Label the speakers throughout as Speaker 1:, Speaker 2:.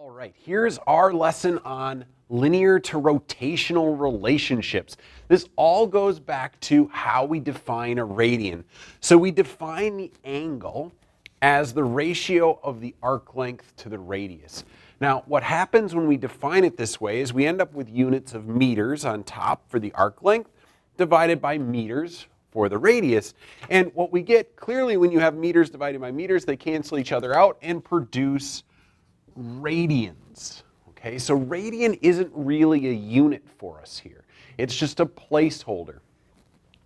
Speaker 1: All right, here's our lesson on linear to rotational relationships. This all goes back to how we define a radian. So we define the angle as the ratio of the arc length to the radius. Now, what happens when we define it this way is we end up with units of meters on top for the arc length divided by meters for the radius. And what we get clearly when you have meters divided by meters, they cancel each other out and produce radians. Okay, so radian isn't really a unit for us here. It's just a placeholder.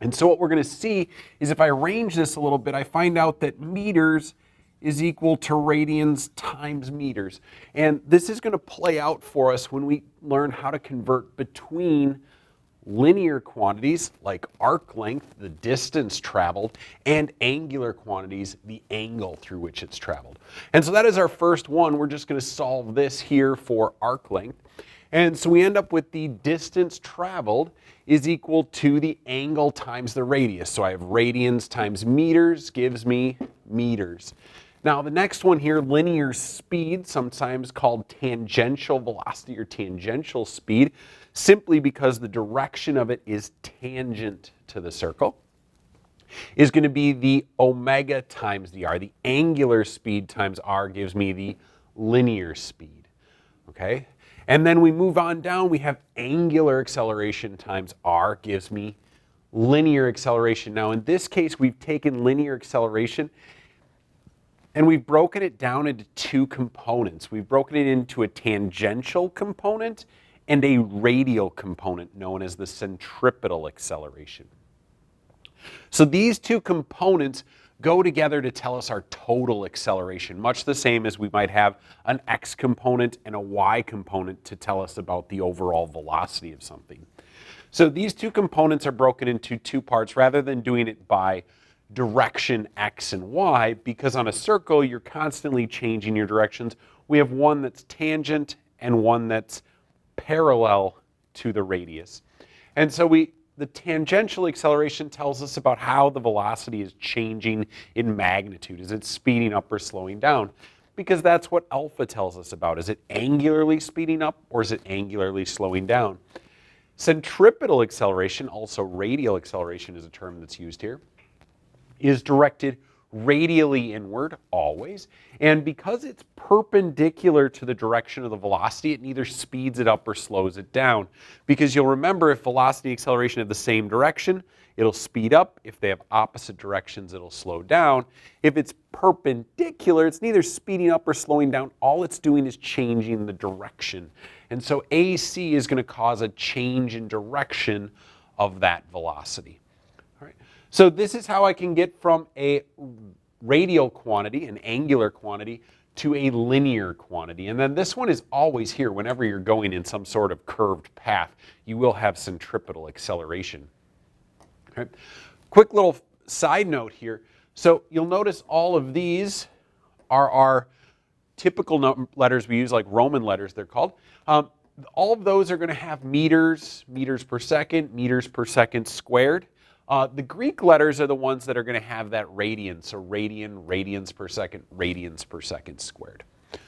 Speaker 1: And so what we're going to see is if I arrange this a little bit, I find out that meters is equal to radians times meters. And this is going to play out for us when we learn how to convert between linear quantities like arc length, the distance traveled, and angular quantities, the angle through which it's traveled. And so that is our first one. We're just going to solve this here for arc length. And so we end up with the distance traveled is equal to the angle times the radius. So I have radians times meters gives me meters. Now the next one here, linear speed, sometimes called tangential velocity or tangential speed, simply because the direction of it is tangent to the circle, is going to be the omega times the r. The angular speed times r gives me the linear speed. Okay? And then we move on down, we have angular acceleration times r gives me linear acceleration. Now in this case, we've taken linear acceleration and we've broken it down into two components. We've broken it into a tangential component and a radial component known as the centripetal acceleration. So these two components go together to tell us our total acceleration, much the same as we might have an x component and a y component to tell us about the overall velocity of something. So these two components are broken into two parts rather than doing it by direction x and y, because on a circle you're constantly changing your directions. We have one that's tangent and one that's parallel to the radius. And so the tangential acceleration tells us about how the velocity is changing in magnitude. Is it speeding up or slowing down? Because that's what alpha tells us about. Is it angularly speeding up or is it angularly slowing down? Centripetal acceleration, also radial acceleration is a term that's used here, is directed radially inward always, and because it's perpendicular to the direction of the velocity, it neither speeds it up or slows it down. Because you'll remember, if velocity and acceleration have the same direction, it'll speed up. If they have opposite directions, it'll slow down. If it's perpendicular, it's neither speeding up or slowing down. All it's doing is changing the direction. And so AC is going to cause a change in direction of that velocity. So this is how I can get from a radial quantity, an angular quantity, to a linear quantity. And then this one is always here whenever you're going in some sort of curved path. You will have centripetal acceleration. Okay. Quick little side note here. So you'll notice all of these are our typical letters we use, like Roman letters they're called. All of those are going to have meters, meters per second squared. The Greek letters are the ones that are going to have that radian, so radian, radians per second squared. All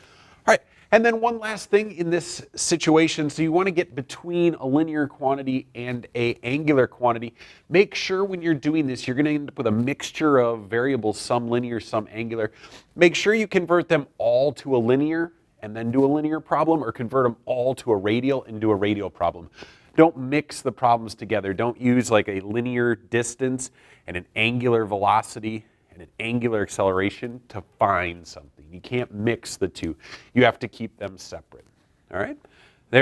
Speaker 1: right, and then one last thing in this situation, so you want to get between a linear quantity and an angular quantity. Make sure when you're doing this, you're going to end up with a mixture of variables, some linear, some angular. Make sure you convert them all to a linear and then do a linear problem, or convert them all to a radial and do a radial problem. Don't mix the problems together. Don't use like a linear distance and an angular velocity and an angular acceleration to find something. You can't mix the two. You have to keep them separate. All right?